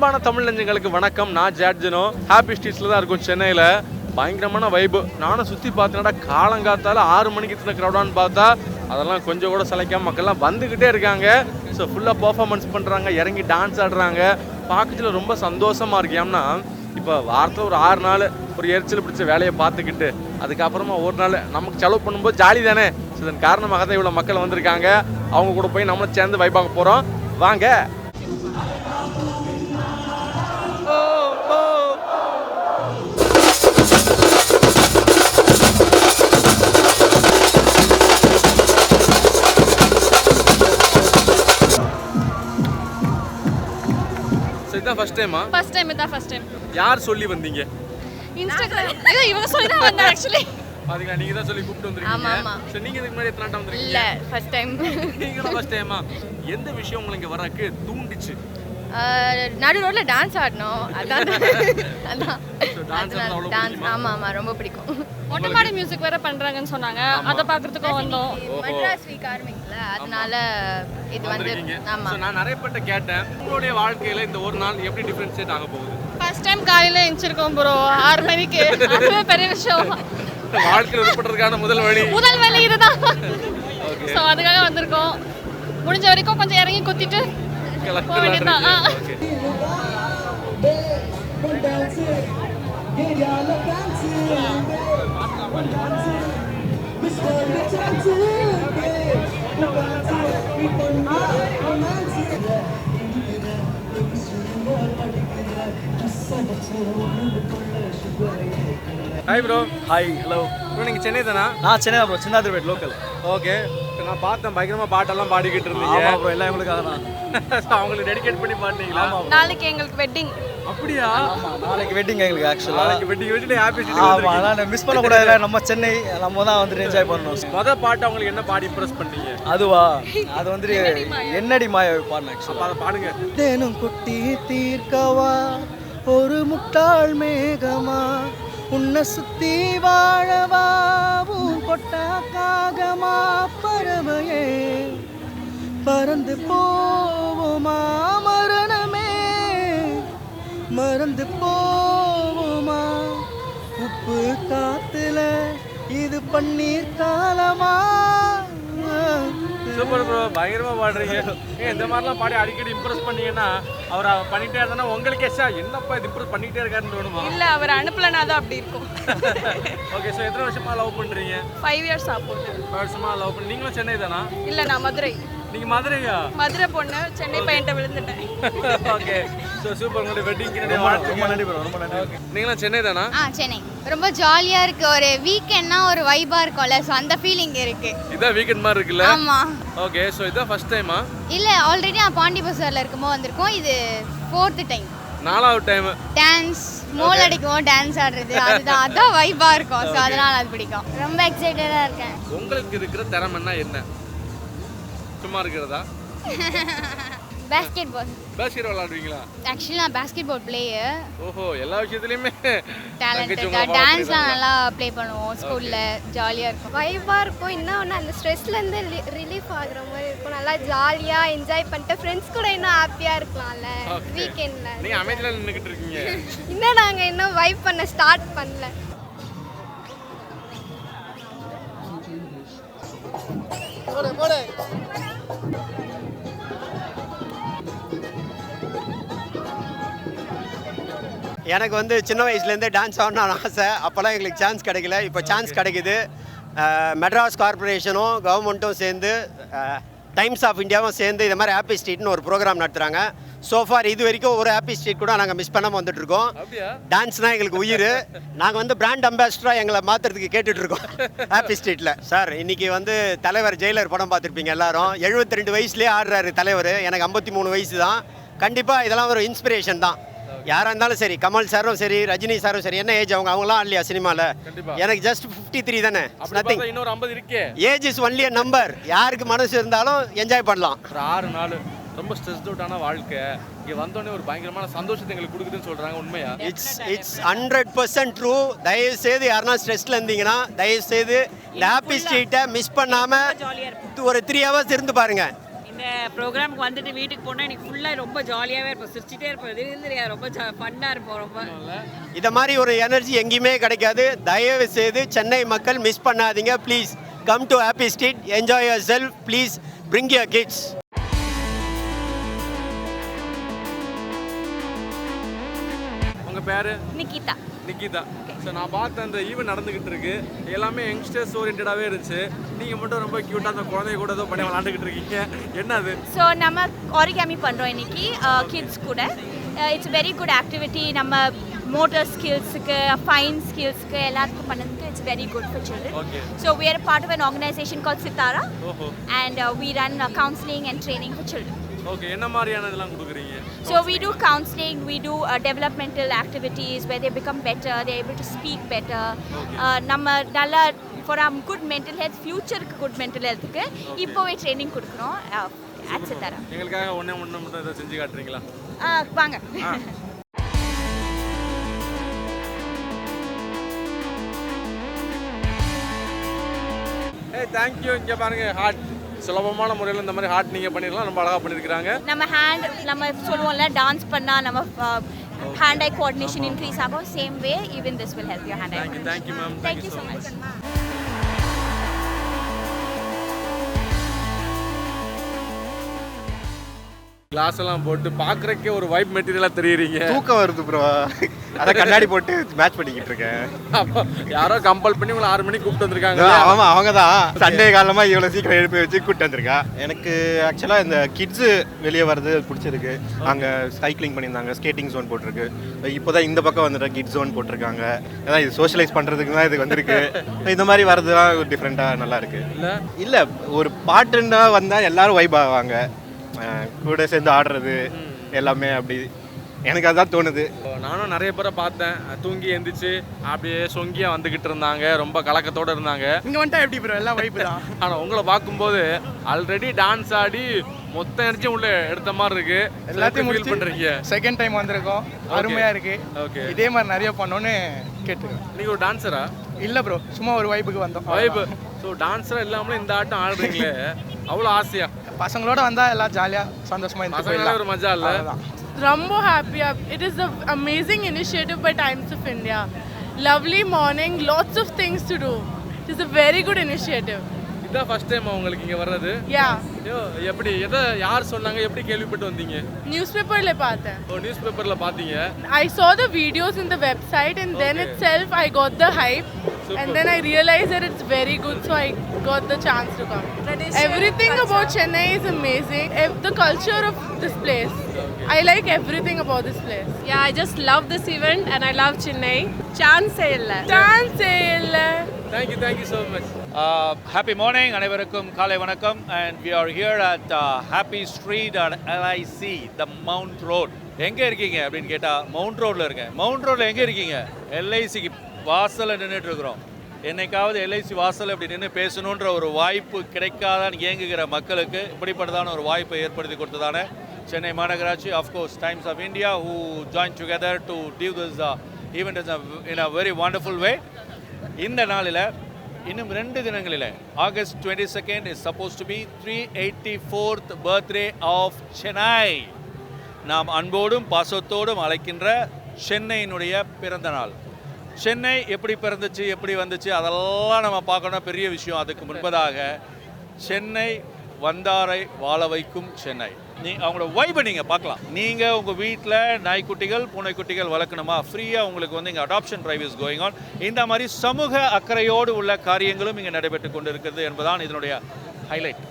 அன்பான தமிழ் நெஞ்சங்களுக்கு வணக்கம். நான் ஜாட்ஜனோ. ஹாப்பி ஸ்ட்ரீட்ஸில் தான் இருக்கும் சென்னையில். பயங்கரமான வைப்பு. நானும் சுற்றி பார்த்தேன்னா காலங்காத்தால 6 மணிக்கு இத்தனை க்ரௌடான்னு பார்த்தா அதெல்லாம் கொஞ்சம் கூட சளைக்காம மக்கள்லாம் வந்துக்கிட்டே இருக்காங்க. ஸோ ஃபுல்லாக பர்ஃபார்மன்ஸ் பண்ணுறாங்க, இறங்கி டான்ஸ் ஆடுறாங்க. பார்க்கறதுல ரொம்ப சந்தோஷமாக இருக்கு. ஏன்னா இப்போ வாரத்தில் ஒரு 6 நாள் ஒரு எரிச்சல் பிடிச்ச வேலையை பார்த்துக்கிட்டு அதுக்கப்புறமா ஒரு நாள் நமக்கு செலவு பண்ணும்போது ஜாலி தானே. ஸோ இதன் காரணமாக தான் இவ்வளோ மக்கள் வந்திருக்காங்க. அவங்க கூட போய் நம்மளும் சேர்ந்து வைப்பாக போகிறோம். வாங்க. இதான் ஃபர்ஸ்ட் டைமா? First time. இதான் ஃபர்ஸ்ட் டைம். யார் சொல்லி வந்தீங்க? இன்ஸ்டாகிராம். இவங்க சொல்லி தான் வந்தேன் एक्चुअली. பாத்தீங்களா, நீங்க தான் சொல்லி கூப்பிட்டு வந்திருக்கீங்க. ஆமா. சோ நீங்க இதுக்கு முன்னாடி எத்தனை டைம் வந்திருக்கீங்க? இல்ல, ஃபர்ஸ்ட் டைம். நீங்க தான் ஃபர்ஸ்ட் டைமா? எந்த விஷயம் உங்களுக்கு இங்க வரக்கு தூண்டிச்சு? நடு ரோட்ல டான்ஸ் ஆடணும். அதான். சோ டான்ஸ் ஆமா ரொம்ப பிடிக்கும். மொட்டமாடி மியூசிக் வேற பண்றாங்கன்னு சொன்னாங்க. அத பாக்குறதுக்கு வந்தோம். மெட்ராஸ் வீக் ஆரம்பிக்கல, அதனால இது வந்து ஆமா. சோ நான் நிறைய பேர்ட்ட கேட்டேன், உங்களுடைய வாழ்க்கையில இந்த ஒரு நாள் எப்படி டிஃபரன்ஷியேட் ஆக போகுது? ஃபர்ஸ்ட் டைம் காலையில எந்திரிச்சிருக்கோம் ப்ரோ, 6 மணிக்கு. அதுவே பெரிய விஷயம். வாழ்க்கையில உட்பட்டதுக்கான முதல் வழி இதுதான். சோ அதுக்காக வந்திருக்கோம். முடிஞ்ச வரைக்கும் கொஞ்சம் இறங்கி குத்திட்டு போக வேண்டியதுதான். Hi bro. Hi, hello bro, நீங்க சென்னை தானா? நான் சென்னை ப்ரோ, சின்னாதிரிப்பேட் லோக்கல். ஓகே. நான் பார்த்தேன் பயங்கரமா பாட்டெல்லாம் பாடிக்கிட்டு இருந்தீங்க. ஆமா ப்ரோ, எல்லாம் உங்களுக்காக தான். அவங்களுக்கு டெடிகேட் பண்ணி பாடுனீங்களா? நாளைக்கு எங்களுக்கு வெட்டிங். அப்படியா? ஆமா, நாளைக்கு வெட்டிங் எங்களுக்கு ஆக்சுவலா. நாளைக்கு வெட்டிங் ஹாப்பி ஸ்ட்ரீட். ஆமா, நான் மிஸ் பண்ண கூடாதுல, நம்ம சென்னை, நம்ம தான் வந்து என்ஜாய் பண்ணணும். மொத பாட்டு அவங்களுக்கு என்ன பாடி இம்ப்ரெஸ் பண்ணீங்க? அதுவா, அது வந்து என்னடி மாயா பாடினேன் ஆக்சுவலா. அதை பாடுங்க. தேனும் குட்டி தீர்க்கவா ஒரு முட்டாள் மேகமா, உன்னை சுத்தி வாழவா கொட்டா காகமா, பறவையே பறந்து போவோமா, மரணமே மறந்து போவோமா, உப்பு காத்துல இது பன்னீர் காலமா. சூப்பர் ப்ரோ, பயங்கரமா பாடுறீங்க. இந்த மாதிரிலாம் பாடி அடிக்கடி இம்ப்ரெஸ் பண்ணீங்கன்னா அவர் பண்ணிட்டே இருந்தா உங்களுக்கு என்னப்பா இது இம்ப்ரெஸ் பண்ணிட்டே இருக்காருன்னு தோணுமா? இல்ல, அவர் அனுப்பலனா தான் அப்படி இருக்கும். ஓகே. ஸோ எத்தனை வருஷமா லவ் பண்றீங்க? 5 இயர்ஸ் ஆகும். 5 வருஷமா லவ் பண்ணி. நீங்களும் சென்னை தானா? இல்ல, நான் மதுரை. நீங்க மதுரையா? மதுரை பொண்ணு, சென்னை பையன்ட்ட விழுந்துட்டேன். ஓகே. So super. உங்களுடைய வெட்டிங்க்கு ரொம்ப நன்றி ப்ரோ, ரொம்ப நன்றி. நீங்களும் சென்னை தானா? சென்னை. ரொம்ப ஜாலியா இருக்கு. ஒரு வீக்கெண்ட்னா ஒரு வைபா இருக்கும்ல, சோ அந்த ஃபீலிங் இருக்கு. இதான் வீக்கெண்ட் மாதிரி இருக்குல்ல? ஆமா. ஓகே. ஸோ இதான் ஃபர்ஸ்ட் டைமா? இல்ல, ஆல்ரெடி நான் பாண்டி பஜார்ல இருக்கும்போது வந்திருக்கோம். இது 4th டைம். 4வது டைம். டான்ஸ் மோல் அடிக்கும், டான்ஸ் ஆடுறது, அதான் வைபா இருக்கும். சோ அதனால அது பிடிக்கும். ரொம்ப எக்ஸைட்டடா இருக்கேன். உங்களுக்கு இருக்கிற திறமைன்னா என்ன? சும்மா இருக்கிறதா? Basketball. பாஸ்கெட் விளையாடுவீங்களா? ஆக்சுவலி நான் பாஸ்கெட் பால் பிளேயர். ஓஹோ, எல்லா விஷயத்துலயுமே டேலண்டட். டான்ஸ்லாம் நல்லா ப்ளே பண்ணுவோம் ஸ்கூல்ல. ஜாலியா இருக்கும், வைபா இருக்கும். இன்னொன்று அந்த ஸ்ட்ரெஸ்ல இருந்து ரிலீஃப் ஆகுற மாதிரி இருக்கும். நல்லா ஜாலியா என்ஜாய் பண்ணிட்டு ஃப்ரெண்ட்ஸ் கூட இன்னும் ஹாப்பியா இருக்கலாம்ல வீக்கெண்ட்ல. நீங்க அமைதியா நின்னுக்கிட்டு இருக்கீங்க. இன்னும் நாங்க இன்னும் வைப் பண்ண ஸ்டார்ட் பண்ணல. எனக்கு வந்து சின்ன வயசுலேருந்தே டான்ஸ் ஆடணும்னு ஆசை. அப்போல்லாம் எங்களுக்கு சான்ஸ் கிடைக்கல. இப்போ சான்ஸ் கிடைக்குது. மெட்ராஸ் கார்பரேஷனும் கவர்மெண்ட்டும் சேர்ந்து டைம்ஸ் ஆஃப் இந்தியாவும் சேர்ந்து இது மாதிரி ஹாப்பி ஸ்ட்ரீட்னு ஒரு ப்ரோக்ராம் நடத்துகிறாங்க. சோஃபார் இது வரைக்கும் ஒரு ஹாப்பி ஸ்ட்ரீட் கூட நாங்கள் மிஸ் பண்ணாமல் வந்துட்டுருக்கோம். டான்ஸ்னால் எங்களுக்கு உயிர். நாங்கள் வந்து பிராண்ட் அம்பாசிடராக எங்களை மாற்றுறதுக்கு கேட்டுட்ருக்கோம் ஹாப்பி ஸ்ட்ரீட்டில். சார், இன்றைக்கி வந்து தலைவர் ஜெயிலர் படம் பார்த்துருப்பீங்க எல்லாரும். 72 வயசுலேயே ஆடுறாரு தலைவர். எனக்கு 53 வயசு தான். கண்டிப்பாக இதெல்லாம் ஒரு இன்ஸ்பிரேஷன் தான். யாராக இருந்தாலும் சரி, கமல் சாரும் சரி, ரஜினி சாரும் சரி. என்ன ஏஜ் அவங்களாம் இல்லையா சினிமாவில்? எனக்கு ஜஸ்ட் 53 தானே. நத்திங். இன்னொரு 50 இருக்கே. Age is only a number. யாருக்கு மனசு இருந்தாலும் என்ஜாய் பண்ணலாம். ஒரு 6 நாள் ரொம்ப ஸ்ட்ரெஸ்ட் அவுட்டான வாழ்க்கை இங்கே வந்தோடனே ஒரு பயங்கரமான சந்தோஷத்தை எங்களுக்கு கொடுக்குதுன்னு சொல்கிறாங்க. உண்மையா? It's 100% true. தயவு செய்து யாருன்னா ஸ்ட்ரெஸ்ல இருந்தீங்கன்னா தயவு செய்து இந்த ஹாப்பி ஸ்ட்ரீட்டை மிஸ் பண்ணாமல் ஒரு 3 hours இருந்து பாருங்க. இந்த ப்ரோக்ராமுக்கு வந்துட்டு வீட்டுக்கு போனால் எனக்கு ஃபுல்லாக ரொம்ப ஜாலியாகவே இருப்போம், சிரிச்சிட்டே இருப்போம், இது தெரியாது, ரொம்ப ஃபன்னாக இருப்போம் ரொம்ப. இதை மாதிரி ஒரு எனர்ஜி எங்கேயுமே கிடைக்காது. தயவு செய்து சென்னை மக்கள் மிஸ் பண்ணாதீங்க. Please come to happy street, enjoy your self, please bring your kids. உங்கள் பேர்? நிக்கிதா. நிக்கிதா. ஸோ நான் பார்த்த அந்த ஈவெண்ட் நடந்துக்கிட்டு இருக்கு, எல்லாமே யங்ஸ்டர்ஸ் ஓரியன்டாகவே இருந்துச்சு. நீங்கள் மட்டும் ரொம்ப க்யூட்டாக அந்த குழந்தைய கூட ஏதோ பண்ணி விளாண்டுக்கிட்டு இருக்கீங்க, என்ன அது? ஸோ நம்ம ஆரிகாமி பண்ணுறோம் இன்னைக்கு கிட்ஸ் கூட. It's very good activity. நம்ம மோட்டர் ஸ்கில்ஸுக்கு, ஃபைன் ஸ்கில்ஸுக்கு எல்லாத்துக்கும் பண்ணதுக்கு it's very good for children. Okay. So we are a part of an organization called Sitara, ஓஹோ. and we run counseling and training for children. Okay, என்ன மாதிரியான இதெல்லாம் கொடுக்குறீங்க? So we do counseling, we do developmental activities where they become better, they're able to speak better. நம்ம நல்ல for our good mental health, future-க்கு good mental health-க்கு இப்போவே training கொடுக்குறோம் at Sitara. எங்களுக்காக ஒன்று மட்டும் இதை செஞ்சு காட்டுறீங்களா? வாங்க. தேங்க்யூ. இங்கே பாருங்க, ஹார்ட் சுலபமான முறையில் இந்த மாதிரி ஹார்ட் நீங்கள் பண்ணிடலாம், ரொம்ப அழகாக பண்ணியிருக்கிறாங்க. நம்ம ஹேண்ட் நம்ம சொல்லுவோம்ல டான்ஸ் பண்ணால் நம்ம ஹேண்ட் ஐ கோஆர்டினேஷன் இன்க்ரீஸ் ஆகும். Same way even this will help your hand eye. Thank you ma'am, thank you so much. Class எல்லாம் போட்டு பார்க்குறக்கே ஒரு வைப் மெட்டீரியலாக தெரியுறீங்க. தூக்கம் வருது ப்ரோ, அதான் கண்ணாடி போட்டு மேட்ச் பண்ணிக்கிட்டு இருக்கேன். அப்போ யாரோ கம்பல் பண்ணி உங்களை 6 மணிக்கு கூப்பிட்டு வந்திருக்காங்க. ஆமாம், அவங்க தான் சண்டே காலமாக இவ்வளோ சீக்கிரம் எழுப்பி வச்சு கூப்பிட்டு வந்திருக்கா. எனக்கு ஆக்சுவலாக இந்த கிட்ஸு வெளியே வர்றது பிடிச்சிருக்கு. அங்கே சைக்கிளிங் பண்ணியிருந்தாங்க, ஸ்கேட்டிங் ஜோன் போட்டிருக்கு. இப்போ தான் இந்த பக்கம் வந்துட்டு கிட்ஸ் ஜோன் போட்டிருக்காங்க. அதான் இது சோஷியலைஸ் பண்ணுறதுக்கு தான் இது வந்திருக்கு. இந்த மாதிரி வர்றதுலாம் டிஃப்ரெண்ட்டாக நல்லா இருக்கு. இல்லை ஒரு பாட்டுன்னா வந்தால் எல்லாரும் வைப் ஆவாங்க, கூட சேர்ந்து ஆடுறது எல்லாமே அப்படி எனக்கு அதான் தோணுது. நானும் நிறைய பேரை பார்த்தேன், தூங்கி எந்திரிச்சு அப்படியே சொங்கியாக வந்துக்கிட்டு இருந்தாங்க, ரொம்ப கலக்கத்தோடு இருந்தாங்க. இங்கே வந்துட்டா எப்படி ப்ரோ, எல்லாம் வைப்பு தான். ஆனால் உங்களை பார்க்கும்போது ஆல்ரெடி டான்ஸ் ஆடி மொத்த எனர்ஜி உள்ள எடுத்த மாதிரி இருக்கு. எல்லாத்தையும் ஃபீல் பண்ணுறீங்க? செகண்ட் டைம் வந்திருக்கோம், அருமையாக இருக்கு. ஓகே, இதே மாதிரி நிறைய பண்ணோன்னு கேட்டுருக்கேன். நீங்கள் ஒரு டான்ஸரா? இல்லை ப்ரோ, சும்மா ஒரு வைப்புக்கு வந்தோம். வைப். ஸோ டான்ஸராக இல்லாமல் இந்த ஆட்டம் ஆடுறீங்களே, அவ்வளோ ஆசையா? பசங்களோட வந்தால் எல்லாம் ஜாலியாக சந்தோஷமாக பசங்களால ஒரு மஜா இல்லை? Rambo happy. It is an amazing initiative by Times of India. Lovely morning, lots of things to do. It is a very good initiative. இதான் ஃபர்ஸ்ட் டைம் உங்களுக்கு இங்கே வர்றது? Yeah. ஐயோ, எப்படி எதை யார் சொன்னாங்க, எப்படி கேள்விப்பட்டு வந்தீங்க? Newspaper le paate. ஓ, நியூஸ் பேப்பரில் பார்த்தீங்க. I saw the videos in the website and then itself I got the hype. Super. And then I realized that it's very good, so I got the chance to come. Everything about Chennai is amazing. The culture of this place. I like everything about this place. Yeah, I just love this event and I love Chennai. Chance illa. Chance illa. Thank you so much. Happy morning, அனைவருக்கும் காலை வணக்கம். And we are here at Happy Street at LIC, the Mount Road. எங்கே இருக்கீங்க அப்படின்னு கேட்டால் mount ரோட்டில் இருக்கேன். Mount ரோட்டில் எங்கே இருக்கீங்க? எல்ஐசிக்கு வாசலில் நின்றுட்டு இருக்கிறோம். என்னைக்காவது எல்ஐசி வாசல் இப்படி நின்று பேசணுன்ற ஒரு வாய்ப்பு கிடைக்காதான் ஏங்குகிற மக்களுக்கு இப்படிப்பட்டதான ஒரு வாய்ப்பை ஏற்படுத்தி கொடுத்ததான சென்னை மாநகராட்சி, of course Times of India, who joined together to do this event in a very wonderful way. இந்த நாளில் இன்னும் 2 தினங்களில் August 22nd is supposed to be 384th birthday of Chennai. நாம் அன்போடும் பாசத்தோடும் அழைக்கின்ற சென்னையினுடைய பிறந்த நாள். சென்னை எப்படி பிறந்துச்சு, எப்படி வந்துச்சு, அதெல்லாம் நம்ம பார்க்கணும், பெரிய விஷயம். அதுக்கு முன்பதாக சென்னை வந்தாரை வாழ வைக்கும் சென்னை. அவங்களோட வைபை நீங்கள் பார்க்கலாம். நீங்கள் உங்கள் வீட்டில் நாய்க்குட்டிகள் பூனைக்குட்டிகள் வளர்க்கணுமா, ஃப்ரீயாக உங்களுக்கு வந்து இங்கே adoption drive is going on. இந்த மாதிரி சமூக அக்கறையோடு உள்ள காரியங்களும் இங்கே நடைபெற்று கொண்டு இருக்கிறது என்பதான் இதனுடைய ஹைலைட்.